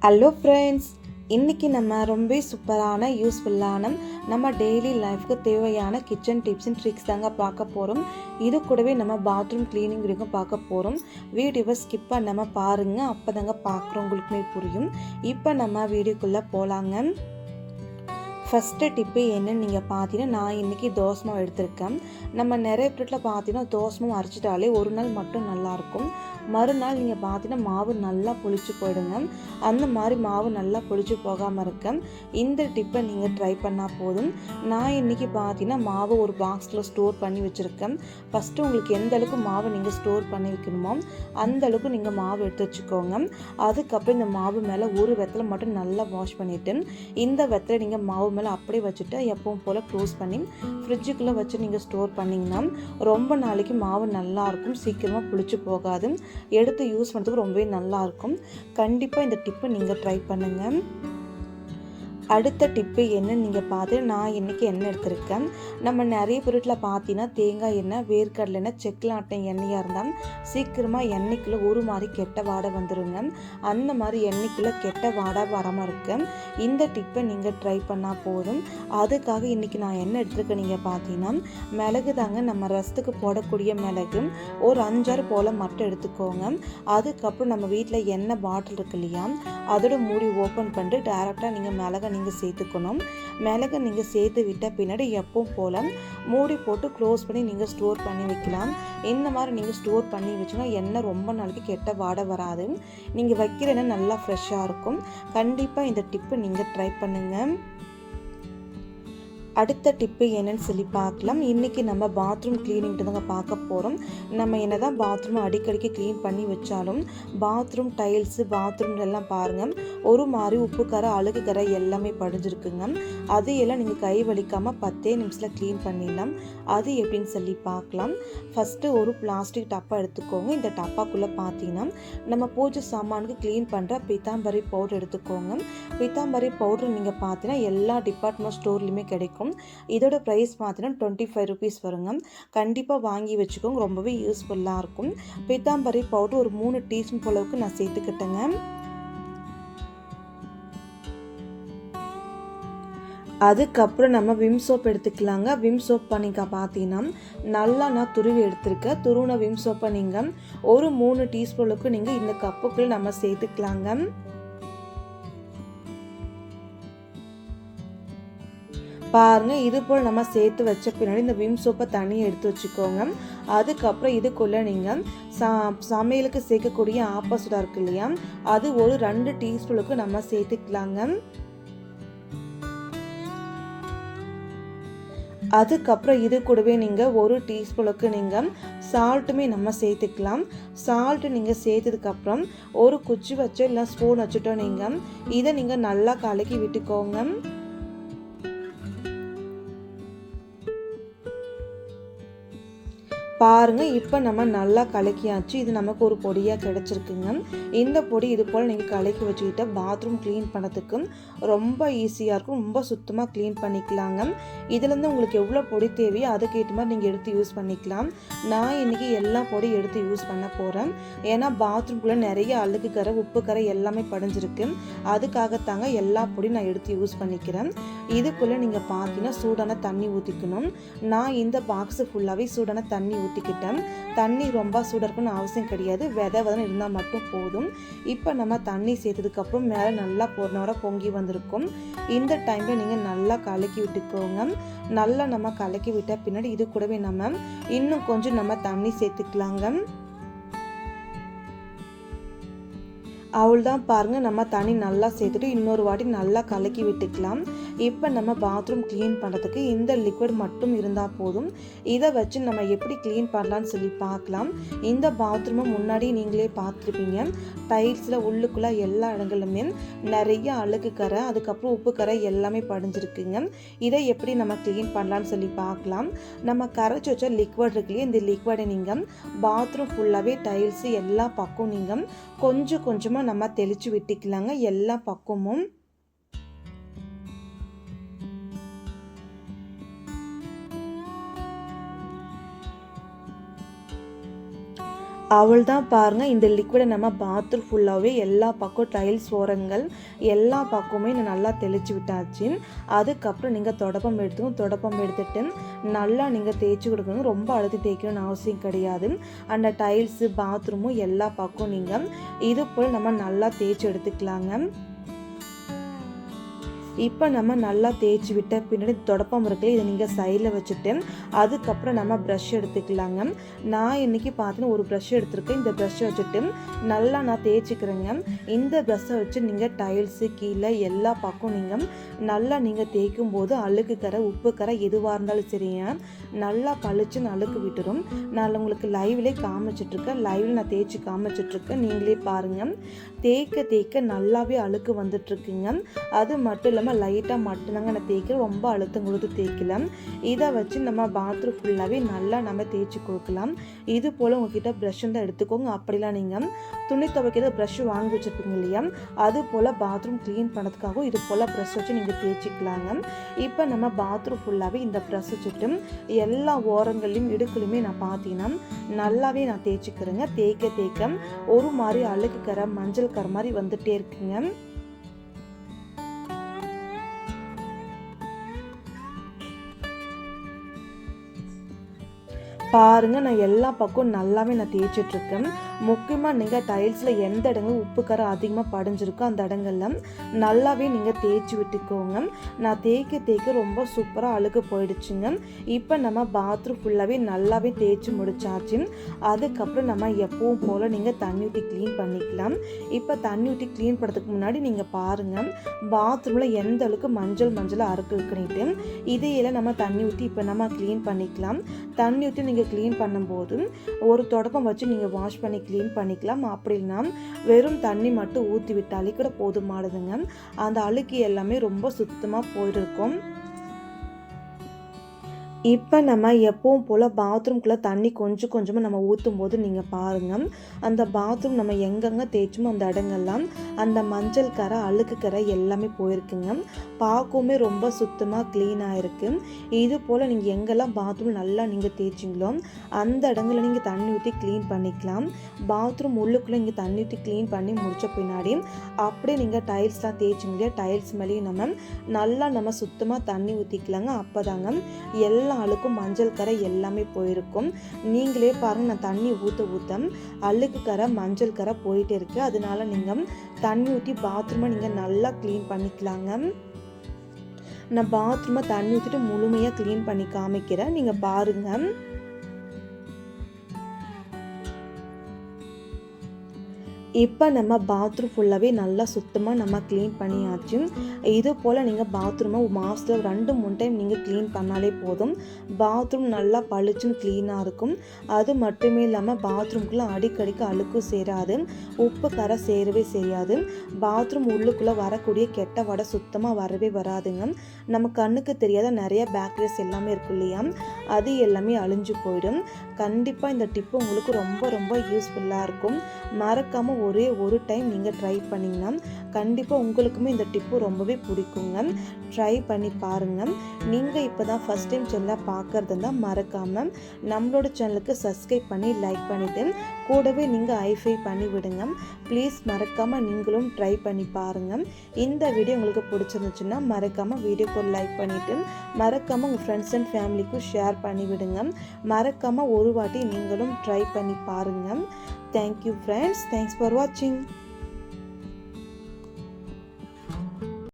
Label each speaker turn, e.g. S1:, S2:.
S1: Hello friends, இன்றைக்கி நம்ம ரொம்ப சூப்பரான யூஸ்ஃபுல்லான நம்ம டெய்லி லைஃப்க்கு தேவையான கிச்சன் டிப்ஸ் அண்ட் ட்ரிக்ஸ் தாங்க பார்க்க போகிறோம். இது கூடவே நம்ம பாத்ரூம் க்ளீனிங் வீடியோக்கும் பார்க்க போகிறோம். வீடியோவை ஸ்கிப் பண்ணாமல் பாருங்கள், அப்போ தாங்க பார்க்குறவங்களுக்குமே புரியும். இப்போ நம்ம வீடியோக்குள்ளே போகலாங்க. ஃபஸ்ட்டு டிப்பு என்னன்னு நீங்கள் பார்த்தீங்கன்னா, நான் இன்றைக்கி தோசை மாவு எடுத்திருக்கேன். நம்ம நிறைய வீட்டில் பார்த்தீங்கன்னா தோசை மாவு அரைச்சிட்டாலே ஒரு நாள் மட்டும் நல்லாயிருக்கும். மறுநாள் நீங்கள் பார்த்தீங்கன்னா மாவு நல்லா புளிச்சு போயிடுங்க. அந்த மாதிரி மாவு நல்லா புளிச்சு போகாமல் இருக்க இந்த டிப்பை நீங்கள் ட்ரை பண்ணால் போதும். நான் இன்றைக்கி பார்த்தீங்கன்னா மாவு ஒரு பாக்ஸில் ஸ்டோர் பண்ணி வச்சுருக்கேன். ஃபஸ்ட்டு உங்களுக்கு எந்த அளவுக்கு மாவு நீங்கள் ஸ்டோர் பண்ணி வைக்கணுமோ அந்த அளவுக்கு நீங்கள் மாவு எடுத்து வச்சுக்கோங்க. அதுக்கப்புறம் இந்த மாவு மேலே ஒரு வெத்தலை மட்டும் நல்லா வாஷ் பண்ணிவிட்டு இந்த வெத்தலை நீங்கள் மாவு மேலே அப்படியே வச்சுட்டு எப்பவும் போல் க்ளோஸ் பண்ணி ஃப்ரிட்ஜுக்குள்ளே வச்சு நீங்கள் ஸ்டோர் பண்ணிங்கன்னா ரொம்ப நாளைக்கு மாவு நல்லாயிருக்கும், சீக்கிரமாக புளிச்சு போகாது, எடுத்து யூஸ் பண்ணுறதுக்கு ரொம்பவே நல்லாயிருக்கும். கண்டிப்பாக இந்த டிப்பை நீங்கள் ட்ரை பண்ணுங்கள். அடுத்த டிப்பு என்னன்னு நீங்கள் பார்த்து, நான் இன்றைக்கி எண்ணெய் எடுத்திருக்கேன். நம்ம நிறைய பொருட்களை பார்த்தீங்கன்னா தேங்காய் எண்ணெய், வேர்க்கடலை எண்ணெய், செக்கில் ஆட்டின எண்ணெயாக இருந்தால் சீக்கிரமாக எண்ணெய்க்குள்ளே ஒரு மாதிரி கெட்ட வாடை வந்துடுங்க. அந்த மாதிரி எண்ணெய்க்குள்ளே கெட்ட வாடை வராமல் இருக்க இந்த டிப்பை நீங்கள் ட்ரை பண்ணால் போதும். அதுக்காக இன்றைக்கி நான் எண்ணெய் எடுத்துருக்கேன். நீங்கள் பார்த்தீங்கன்னா மிளகு தாங்க, நம்ம ரசத்துக்கு போடக்கூடிய மிளகு ஒரு 5-6 போல் மட்டும் எடுத்துக்கோங்க. அதுக்கப்புறம் நம்ம வீட்டில் எண்ணெய் பாட்டில் இருக்கு இல்லையா, அதோட மூடி ஓப்பன் பண்ணிட்டு டேரெக்டாக நீங்கள் மிளகை நீங்கள் சேர்த்துக்கணும். மிளகை நீங்கள் சேர்த்து விட்ட பின்னாடி எப்பவும் போல் மூடி போட்டு க்ளோஸ் பண்ணி நீங்கள் ஸ்டோர் பண்ணி வைக்கலாம். இந்த மாதிரி நீங்கள் ஸ்டோர் பண்ணி வச்சுன்னா எண்ணெய் ரொம்ப நாளைக்கு கெட்ட வாடை வராது. நீங்கள் வைக்கிற எண்ணெய் நல்லா ஃப்ரெஷ்ஷாக இருக்கும். கண்டிப்பாக இந்த டிப்பு நீங்கள் ட்ரை பண்ணுங்கள். அடுத்த டிப்பு என்னன்னு சொல்லி பார்க்கலாம். இன்றைக்கி நம்ம பாத்ரூம் க்ளீனிங் தாங்க பார்க்க போகிறோம். நம்ம என்ன தான் பாத்ரூம் அடிக்கடிக்கு க்ளீன் பண்ணி வச்சாலும் பாத்ரூம் டைல்ஸு பாத்ரூம்லாம் பாருங்கள் ஒரு மாதிரி உப்பு கரை அழுகு கரை எல்லாமே படிஞ்சிருக்குங்க. அது எல்லாம் நீங்கள் கை வலிக்காமல் 10 நிமிஷத்தில் க்ளீன் பண்ணிடலாம். அது எப்படின்னு சொல்லி பார்க்கலாம். ஃபஸ்ட்டு ஒரு பிளாஸ்டிக் டப்பா எடுத்துக்கோங்க. இந்த டப்பாக்குள்ளே பார்த்தீங்கன்னா நம்ம பூஜை சாமானுக்கு க்ளீன் பண்ணுற பித்தாம்பரி பவுடர் எடுத்துக்கோங்க. பித்தாம்பரி பவுடர் நீங்கள் பார்த்தீங்கன்னா எல்லா டிபார்ட்மெண்ட் ஸ்டோர்லையுமே கிடைக்கும். இதோட ப்ரைஸ் பார்த்தீங்கன்னா 25 ருபீஸ் வருங்க. கண்டிப்பாக வாங்கி வச்சுக்கோங்க, ரொம்பவே யூஸ்ஃபுல்லாக இருக்கும். பீத்தாம்பரி பவுடர் ஒரு 3 டீஸ்பூன் போலவுக்கு நான் சேர்த்துக்கிட்டேங்க. அதுக்கப்புறம் நம்ம விம் சோப் எடுத்துக்கலாங்க. விம் சோப் பண்ணிக்க பார்த்தீங்கன்னா நல்லா நான் துருவி எடுத்துருக்கேன். துருவின விம் சோப்பை நீங்கள் ஒரு 3 டீஸ்பூனுக்கு நீங்கள் இந்த கப்புக்குள்ளே நம்ம சேர்த்துக்கலாங்க. பாருங்கள், இது போல் நம்ம சேர்த்து வச்ச பின்னாடி இந்த விம் சோப்பை தனியாக எடுத்து வச்சுக்கோங்க. அதுக்கப்புறம் இதுக்குள்ளே நீங்கள் சமையலுக்கு சேர்க்கக்கூடிய ஆப்போசிட்டாக இருக்கு இல்லையா, அது ஒரு 2 டீஸ்பூனுக்கு நம்ம சேர்த்துக்கலாங்க. அதுக்கப்புறம் இது கூடவே நீங்கள் ஒரு டீஸ்பூனுக்கு நீங்கள் சால்ட்டுமே நம்ம சேர்த்துக்கலாம். சால்ட்டு நீங்கள் சேர்த்ததுக்கப்புறம் ஒரு குச்சி வச்சோ இல்லை ஸ்பூன் வச்சுட்டோ நீங்கள் இதை நீங்கள் நல்லா கலக்கி விட்டுக்கோங்க. பாருங்கள், இப்போ நம்ம நல்லா கலக்கியாச்சு. இது நமக்கு ஒரு பொடியாக கிடச்சிருக்குங்க. இந்த பொடி இது போல் நீங்கள் கலக்கி வச்சுக்கிட்ட பாத்ரூம் க்ளீன் பண்ணுறதுக்கு ரொம்ப ஈஸியாக இருக்கும். ரொம்ப சுத்தமாக க்ளீன் பண்ணிக்கலாங்க. இதுலேருந்து உங்களுக்கு எவ்வளோ பொடி தேவையோ அதுக்கேற்ற மாதிரி நீங்கள் எடுத்து யூஸ் பண்ணிக்கலாம். நான் இன்றைக்கி எல்லா பொடி எடுத்து யூஸ் பண்ண போகிறேன். ஏன்னா பாத்ரூம்குள்ளே நிறைய அழுக்கு கரை உப்பு கரை எல்லாமே படிஞ்சிருக்கு. அதுக்காகத்தாங்க எல்லா பொடியும் நான் எடுத்து யூஸ் பண்ணிக்கிறேன். இதுக்குள்ளே நீங்கள் பார்த்தீங்கன்னா சூடான தண்ணி ஊற்றிக்கணும். நான் இந்த பாக்ஸு ஃபுல்லாகவே சூடான தண்ணி ஊற்றிக்கிட்டேன். தண்ணி ரொம்ப சூடாக இருக்குன்னு அவசியம் கிடையாது, விதன்னு இருந்தால் மட்டும் போதும். இப்போ நம்ம தண்ணி சேர்த்ததுக்கப்புறம் மேலே நல்லா பொருளோட பொங்கி வந்திருக்கும். இந்த டைமில் நீங்கள் நல்லா கலக்கி விட்டுக்கோங்க. நல்லா நம்ம கலக்கி விட்ட பின்னாடி இது கூடவே நம்ம இன்னும் கொஞ்சம் நம்ம தண்ணி சேர்த்துக்கலாங்க. அவ்வளோதான், பாருங்கள், நம்ம தண்ணி நல்லா சேர்த்துட்டு இன்னொரு வாட்டி நல்லா கலக்கி விட்டுக்கலாம். இப்போ நம்ம பாத்ரூம் க்ளீன் பண்ணுறதுக்கு இந்த லிக்விட் மட்டும் இருந்தால் போதும். இதை வச்சு நம்ம எப்படி க்ளீன் பண்ணலான்னு சொல்லி பார்க்கலாம். இந்த பாத்ரூமை முன்னாடி நீங்களே பார்த்துருப்பீங்க. டைல்ஸில் உள்ளுக்குள்ளே எல்லா இடங்களுமே நிறைய அழுக்கு கரை அதுக்கப்புறம் உப்பு கரை எல்லாமே படிஞ்சிருக்குங்க. இதை எப்படி நம்ம க்ளீன் பண்ணலான்னு சொல்லி பார்க்கலாம். நம்ம கரைச்சி வச்ச லிக்விட் இருக்குல்லையே, இந்த லிக்விடை நீங்கள் பாத்ரூம் ஃபுல்லாகவே டைல்ஸு எல்லா பக்கம் நீங்கள் கொஞ்சம் கொஞ்சமாக நம்ம தெளித்து விட்டுக்கலாங்க எல்லா பக்கமும். அவள்தான் பாருங்கள். இந்த லிக்விடை நம்ம பாத்ரூம் ஃபுல்லாகவே எல்லா பக்கம் டைல்ஸ் ஓரங்கள் எல்லா பக்கமுமே நான் நல்லா தெளித்து விட்டாச்சு. அதுக்கப்புறம் நீங்கள் தொடப்பம் எடுத்துட்டு நல்லா நீங்கள் தேய்ச்சி கொடுக்கணும். ரொம்ப அழுத்தி தேய்க்கணும்னு அவசியம் கிடையாது. அந்த டைல்ஸு பாத்ரூமும் எல்லா பக்கம் நீங்கள் இது போல் நம்ம நல்லா தேய்ச்சி எடுத்துக்கலாங்க. இப்போ நம்ம நல்லா தேய்ச்சி விட்ட பின்னாடி தொடப்பம் இருக்குல்ல, இதை நீங்கள் சைடில் வச்சுட்டு அதுக்கப்புறம் நம்ம ப்ரஷ் எடுத்துக்கலாங்க. நான் இன்றைக்கி பார்த்தீங்கன்னா ஒரு ப்ரஷ் எடுத்துருக்கேன். இந்த ப்ரஷ்ஷை வச்சுட்டு நல்லா நான் தேய்ச்சிக்கிறேங்க. இந்த ப்ரஷ்ஷை வச்சு நீங்கள் டைல்ஸு கீழே எல்லா பக்கம் நல்லா நீங்கள் தேய்க்கும் போது அழுக்கு கரை உப்பு கரை எதுவாக இருந்தாலும் சரிங்க நல்லா பளிச்சுன்னு அழுக்கு விட்டுரும். நான் உங்களுக்கு லைவ்லேயே காமிச்சிட்ருக்கேன். லைவில் நான் தேய்ச்சி காமிச்சிட்ருக்கேன். நீங்களே பாருங்கள். தேய்க்க நல்லாவே அழுக்கு வந்துட்டுருக்குங்க. அது மட்டும் இல்லாமல் லைட்டாக மட்டும்தாங்க நான் தேய்க்கிறேன். ரொம்ப அழுத்தம் கொடுத்து தேய்க்கல. இதை வச்சு நம்ம பாத்ரூம் ஃபுல்லாகவே நல்லா நம்ம தேய்ச்சி கொடுக்கலாம். இது போல் உங்ககிட்ட ப்ரஷ் தான் எடுத்துக்கோங்க. அப்படிலாம் நீங்கள் துணி துவைக்கிற ப்ரஷ் வாங்கி வச்சுருப்பீங்க இல்லையா, அது போல் பாத்ரூம் க்ளீன் பண்ணதுக்காகவும் இது போல் ப்ரஷ் வச்சு நீங்கள் தேய்ச்சிக்கலாங்க. இப்போ நம்ம பாத்ரூம் ஃபுல்லாகவே இந்த ப்ரஷ் வச்சுட்டு எல்லா ஓரங்களையும் இடுக்குலையுமே நான் பார்த்தீங்கன்னா நல்லாவே நான் தேய்ச்சிக்கிறேங்க. தேய்க்க ஒரு மாதிரி அழுக்கு கரை மஞ்சள் கரை மாதிரி வந்துட்டே இருக்குங்க. பாருங்கள், நான் எல்லா பக்கம் நல்லாவே நான் தேய்ச்சிட்ருக்கேன். முக்கியமாக நீங்கள் டைல்ஸில் எந்த இடங்களும் உப்பு கரை அதிகமாக படிஞ்சிருக்கோ அந்த இடங்கள்ல நல்லாவே நீங்கள் தேய்ச்சி விட்டுக்கோங்க. நான் தேய்க்க ரொம்ப சூப்பராக அழுக்கு போயிடுச்சுங்க. இப்போ நம்ம பாத்ரூம் ஃபுல்லாகவே நல்லாவே தேய்ச்சி முடிச்சாச்சு. அதுக்கப்புறம் நம்ம எப்பவும் போல் நீங்கள் தண்ணி ஊற்றி க்ளீன் பண்ணிக்கலாம். இப்போ தண்ணி ஊற்றி க்ளீன் பண்ணுறதுக்கு முன்னாடி நீங்கள் பாருங்கள், பாத்ரூமில் எந்த அளவுக்கு மஞ்சளாக அறுக்கு இருக்குன்னுட்டு இதையெல்லாம் நம்ம தண்ணி ஊற்றி இப்போ நம்ம க்ளீன் பண்ணிக்கலாம். தண்ணி ஊற்றி நீங்கள் க்ளீன் பண்ணும்போது ஒரு தொடப்பம் வச்சு நீங்கள் வாஷ் பண்ணி க்ளீன் பண்ணிக்கலாம். அப்படின்னா வெறும் தண்ணி மட்டும் ஊற்றி விட்டாலே கூட போதுமானதுங்க. அந்த அழுக்கு எல்லாமே ரொம்ப சுத்தமாக போயிருக்கும். இப்போ நம்ம எப்பவும் போல் பாத்ரூம்குள்ளே தண்ணி கொஞ்சமாக நம்ம ஊற்றும் போது நீங்கள் பாருங்கள், அந்த பாத்ரூம் நம்ம எங்கெங்கே தேய்ச்சோமோ அந்த இடங்கள்லாம் அந்த மஞ்சள் கரை அழுக்கு கரை எல்லாமே போயிருக்குங்க. பார்க்கவுமே ரொம்ப சுத்தமாக க்ளீனாக இருக்குது. இது போல் நீங்கள் எங்கெல்லாம் பாத்ரூம் நல்லா நீங்கள் தேய்ச்சிங்களோ அந்த இடங்களில் நீங்கள் தண்ணி ஊற்றி க்ளீன் பண்ணிக்கலாம். பாத்ரூம் உள்ளுக்குள்ளே இங்கே தண்ணி ஊற்றி க்ளீன் பண்ணி முடித்த பின்னாடி அப்படியே நீங்கள் டைல்ஸ்லாம் தேய்ச்சிங்க. டைல்ஸ் மேலேயும் நம்ம சுத்தமாக தண்ணி ஊற்றிக்கலாங்க. அப்போ தாங்க எல்லா அழுக்கும் மஞ்சள் கரை எல்லாமே போயிருக்கும். நீங்களே பாருங்கள், நான் தண்ணி ஊற்ற அழுக்கு கரை மஞ்சள் கரை போயிட்டே இருக்கு. அதனால நீங்கள் தண்ணி ஊற்றி பாத்ரூமை நீங்கள் நல்லா க்ளீன் பண்ணிக்கலாங்க. நான் பாத்ரூமை தண்ணி ஊற்றிட்டு முழுமையாக க்ளீன் பண்ணி காமிக்கிறேன், நீங்கள் பாருங்கள். இப்போ நம்ம பாத்ரூம் ஃபுல்லாகவே நல்லா சுத்தமாக நம்ம க்ளீன் பண்ணியாச்சு. இது போல் நீங்கள் பாத்ரூமை மாதத்தில் 2-3 டைம் நீங்கள் க்ளீன் பண்ணாலே போதும். பாத்ரூம் நல்லா பளிச்சுன்னு க்ளீனாக இருக்கும். அது மட்டுமே இல்லாமல் பாத்ரூம்குள்ளே அடிக்கடிக்கு அழுக்கு சேராது, உப்பு கரை சேரவே செய்யாது. பாத்ரூம் உள்ளுக்குள்ளே வரக்கூடிய கெட்ட வடை சுத்தமாக வரவே வராதுங்க. நம்ம கண்ணுக்கு தெரியாத நிறைய பேக்டீரியாஸ் எல்லாமே இருக்கும் இல்லையா, அது எல்லாமே அழிஞ்சு போயிடும். கண்டிப்பாக இந்த டிப்பு உங்களுக்கு ரொம்ப யூஸ்ஃபுல்லாக இருக்கும். மறக்காமல் ஒரே ஒரு டைம் நீங்கள் ட்ரை பண்ணிங்கன்னா கண்டிப்பாக உங்களுக்குமே இந்த டிப்பு ரொம்பவே பிடிக்குங்க. ட்ரை பண்ணி பாருங்கள். நீங்கள் இப்போ தான் ஃபஸ்ட் டைம் சேனலை பார்க்குறது இருந்தால் மறக்காமல் நம்மளோட சேனலுக்கு சப்ஸ்கிரைப் பண்ணி லைக் பண்ணிவிட்டு கூடவே நீங்கள் ஐஃபை பண்ணி விடுங்க. ப்ளீஸ் மறக்காமல் நீங்களும் ட்ரை பண்ணி பாருங்கள். இந்த வீடியோ உங்களுக்கு பிடிச்சிருந்துச்சுன்னா மறக்காமல் வீடியோக்கு ஒரு லைக் பண்ணிவிட்டு மறக்காமல் உங்கள் ஃப்ரெண்ட்ஸ் அண்ட் ஃபேமிலிக்கும் ஷேர் பண்ணி விடுங்க. மறக்காமல் ஒரு வாட்டி நீங்களும் ட்ரை பண்ணி பாருங்கள். Thank you friends. Thanks for watching.